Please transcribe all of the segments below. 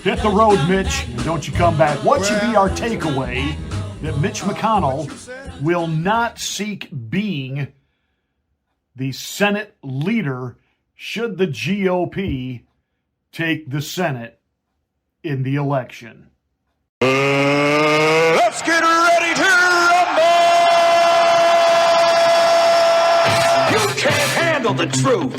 Hit the road, Mitch, and don't you come back. What should be our takeaway? That Mitch McConnell will not seek being the Senate leader should the GOP take the Senate in the election. Let's get ready to rumble! You can't handle the truth.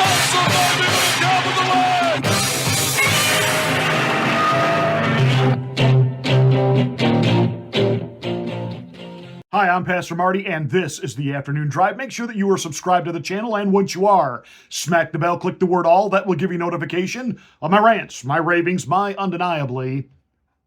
Hi, I'm Pastor Marty, and this is the Afternoon Drive. Make sure that you are subscribed to the channel, and once you are, smack the bell, click the word all. That will give you notification of my rants, my ravings, my undeniably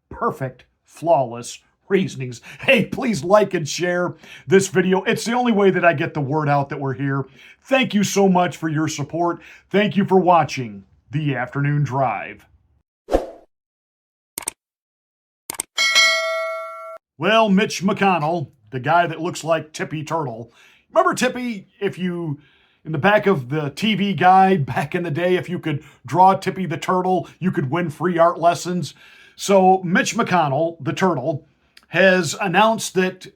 perfect, flawless reasonings. Hey, please like and share this video. It's the only way that I get the word out that we're here. Thank you so much for your support. Thank you for watching the Afternoon Drive. Well, Mitch McConnell, the guy that looks like Tippy Turtle. Remember Tippy? If you, in the back of the TV guide back in the day, if you could draw Tippy the Turtle, you could win free art lessons. So Mitch McConnell, the Turtle, has announced that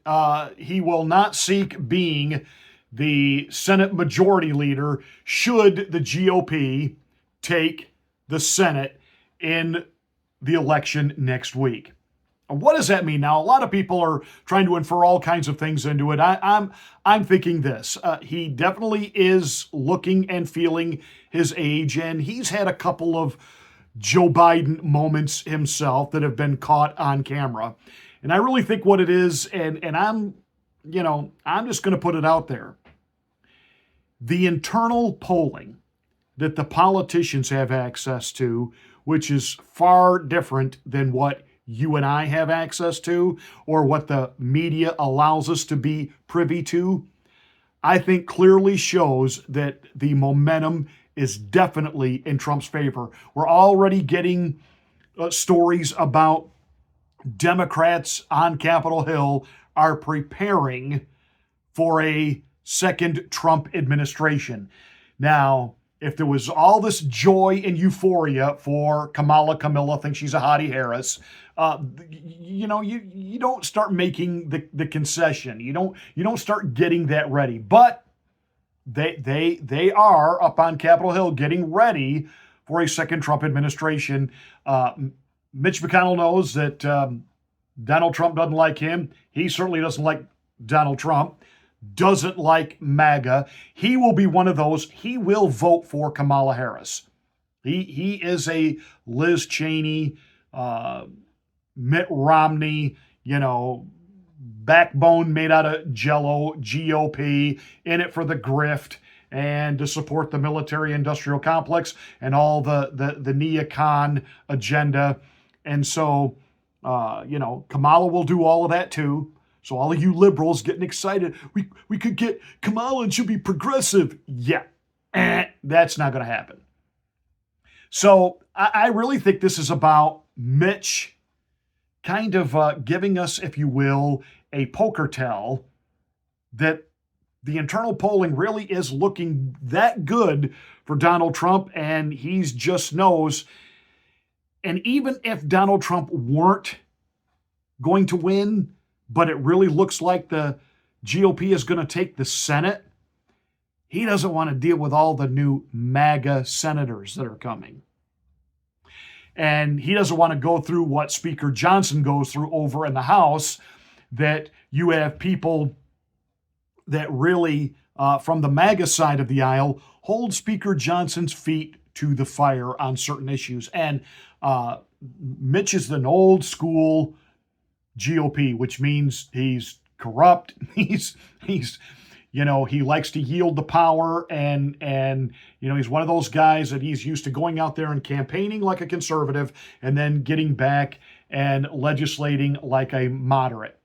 he will not seek being the Senate Majority Leader should the GOP take the Senate in the election next week. What does that mean? Now, a lot of people are trying to infer all kinds of things into it. I'm thinking this. He definitely is looking and feeling his age, and he's had a couple of Joe Biden moments himself that have been caught on camera. And I really think what it is, and I'm just going to put it out there. The internal polling that the politicians have access to, which is far different than what you and I have access to, or what the media allows us to be privy to, I think clearly shows that the momentum is definitely in Trump's favor. We're already getting stories about Democrats on Capitol Hill are preparing for a second Trump administration. Now, if there was all this joy and euphoria for Camilla thinks she's a hottie Harris, you don't start making the concession. You don't start getting that ready. But they are up on Capitol Hill getting ready for a second Trump administration. Mitch McConnell knows that Donald Trump doesn't like him. He certainly doesn't like Donald Trump. Doesn't like MAGA. He will be one of those. He will vote for Kamala Harris. He is a Liz Cheney, Mitt Romney, backbone made out of Jell-O, GOP, in it for the grift and to support the military-industrial complex and all the neocon agenda. And so, Kamala will do all of that too. So all of you liberals getting excited, we could get Kamala and she'll be progressive. Yeah, that's not going to happen. So I really think this is about Mitch kind of giving us, if you will, a poker tell that the internal polling really is looking that good for Donald Trump, and he's just knows. And even if Donald Trump weren't going to win, but it really looks like the GOP is going to take the Senate, he doesn't want to deal with all the new MAGA senators that are coming. And he doesn't want to go through what Speaker Johnson goes through over in the House, that you have people that really, from the MAGA side of the aisle, hold Speaker Johnson's feet to the fire on certain issues. And Mitch is an old school GOP, which means he's corrupt. He likes to yield the power, and he's one of those guys that he's used to going out there and campaigning like a conservative and then getting back and legislating like a moderate.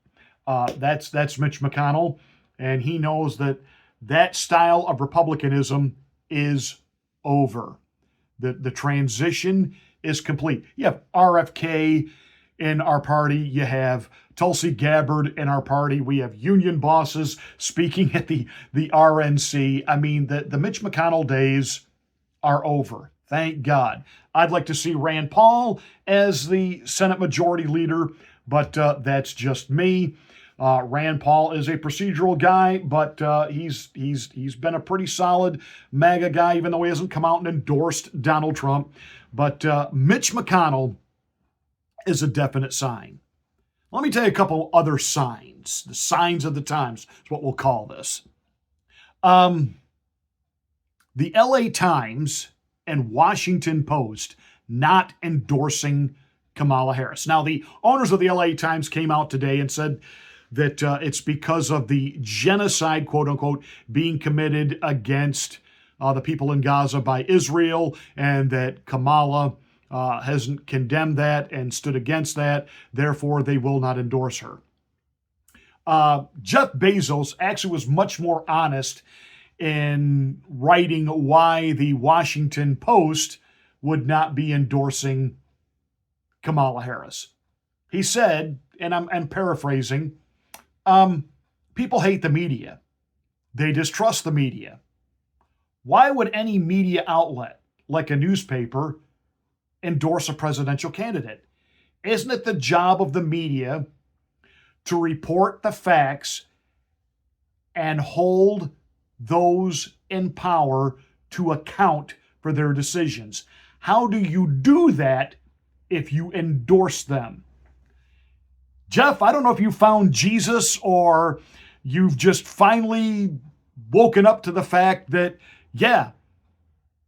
That's Mitch McConnell, and he knows that style of republicanism is over. The transition is complete. You have RFK in our party. You have Tulsi Gabbard in our party. We have union bosses speaking at the RNC. I mean, the Mitch McConnell days are over. Thank God. I'd like to see Rand Paul as the Senate Majority Leader, but that's just me. Rand Paul is a procedural guy, but he's been a pretty solid MAGA guy, even though he hasn't come out and endorsed Donald Trump. But Mitch McConnell is a definite sign. Let me tell you a couple other signs. The signs of the times is what we'll call this. The LA Times and Washington Post not endorsing Kamala Harris. Now, the owners of the LA Times came out today and said that it's because of the genocide, quote unquote, being committed against the people in Gaza by Israel, and that Kamala hasn't condemned that and stood against that. Therefore, they will not endorse her. Jeff Bezos actually was much more honest in writing why the Washington Post would not be endorsing Kamala Harris. He said, and I'm paraphrasing, people hate the media. They distrust the media. Why would any media outlet, like a newspaper, endorse a presidential candidate? Isn't it the job of the media to report the facts and hold those in power to account for their decisions? How do you do that if you endorse them? Jeff, I don't know if you found Jesus or you've just finally woken up to the fact that, yeah,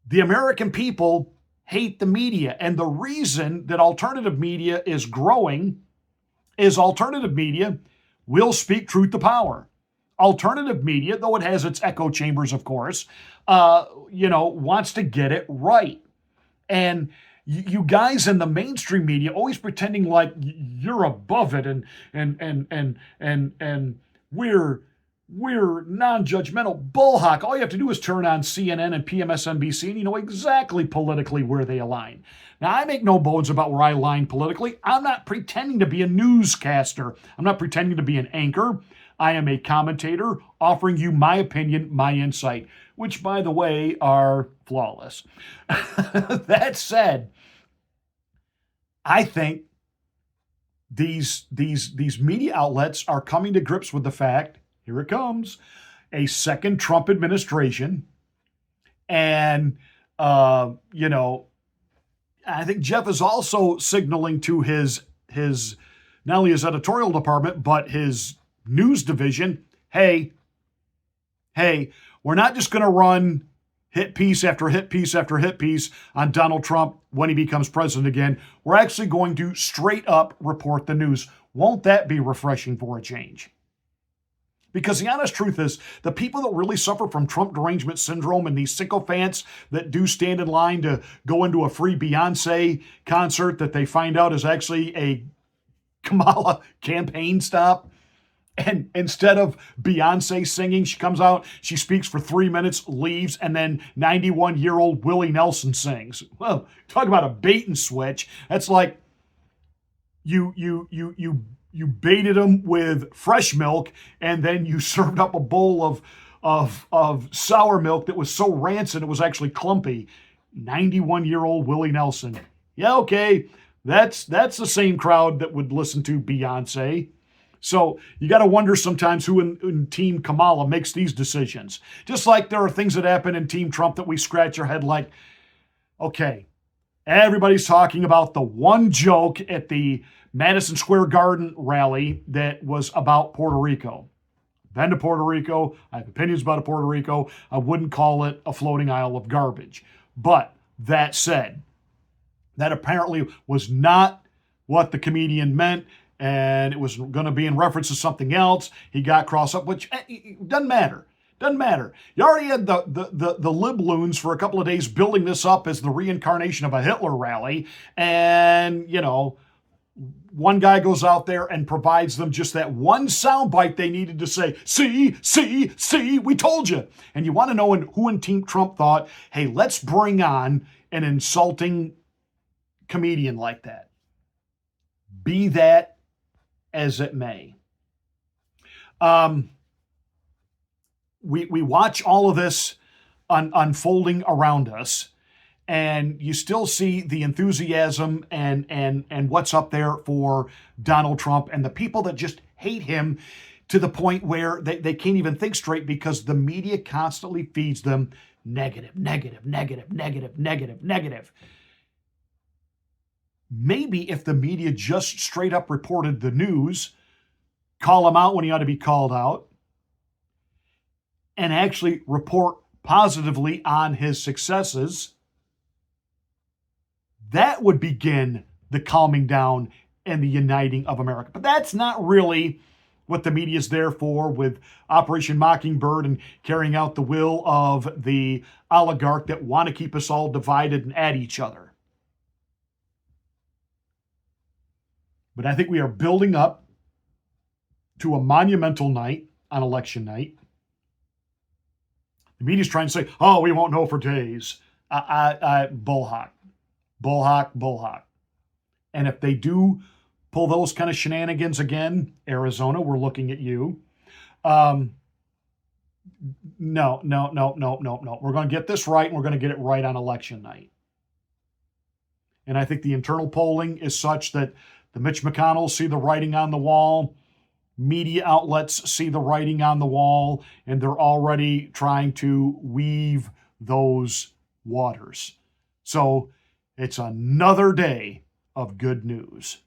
the American people hate the media. And the reason that alternative media is growing is alternative media will speak truth to power. Alternative media, though it has its echo chambers, of course, wants to get it right. And you guys in the mainstream media always pretending like you're above it and we're non-judgmental bullhawk. All you have to do is turn on CNN and PMSNBC and you know exactly politically where they align. Now, I make no bones about where I align politically. I'm not pretending to be a newscaster. I'm not pretending to be an anchor. I am a commentator offering you my opinion, my insight, which, by the way, are flawless. That said, I think these media outlets are coming to grips with the fact, here it comes, a second Trump administration. And, I think Jeff is also signaling to his not only his editorial department, but his news division, hey, we're not just going to run hit piece after hit piece after hit piece on Donald Trump when he becomes president again. We're actually going to straight up report the news. Won't that be refreshing for a change? Because the honest truth is, the people that really suffer from Trump derangement syndrome and these sycophants that do stand in line to go into a free Beyonce concert that they find out is actually a Kamala campaign stop. And instead of Beyonce singing, she comes out, she speaks for 3 minutes, leaves, and then 91-year-old Willie Nelson sings. Well, talk about a bait and switch. That's like you baited them with fresh milk, and then you served up a bowl of sour milk that was so rancid it was actually clumpy. 91-year-old Willie Nelson. Yeah, okay, that's the same crowd that would listen to Beyonce. So you got to wonder sometimes who in Team Kamala makes these decisions. Just like there are things that happen in Team Trump that we scratch our head like, okay, everybody's talking about the one joke at the Madison Square Garden rally that was about Puerto Rico. Been to Puerto Rico. I have opinions about Puerto Rico. I wouldn't call it a floating isle of garbage. But that said, that apparently was not what the comedian meant. And it was going to be in reference to something else. He got crossed up, which doesn't matter. Doesn't matter. You already had the libloons for a couple of days building this up as the reincarnation of a Hitler rally. And, one guy goes out there and provides them just that one soundbite they needed to say, see, we told you. And you want to know who in Team Trump thought, hey, let's bring on an insulting comedian like that. Be that as it may. We watch all of this unfolding around us, and you still see the enthusiasm and what's up there for Donald Trump, and the people that just hate him to the point where they can't even think straight because the media constantly feeds them negative, negative, negative, negative, negative, negative. Maybe if the media just straight up reported the news, call him out when he ought to be called out, and actually report positively on his successes, that would begin the calming down and the uniting of America. But that's not really what the media is there for, with Operation Mockingbird and carrying out the will of the oligarch that want to keep us all divided and at each other. But I think we are building up to a monumental night on election night. The media's trying to say, oh, we won't know for days. Bullhawk. Bullhawk, bullhawk. And if they do pull those kind of shenanigans again, Arizona, we're looking at you. No. We're going to get this right, and we're going to get it right on election night. And I think the internal polling is such that the Mitch McConnells see the writing on the wall, media outlets see the writing on the wall, and they're already trying to weave those waters. So it's another day of good news.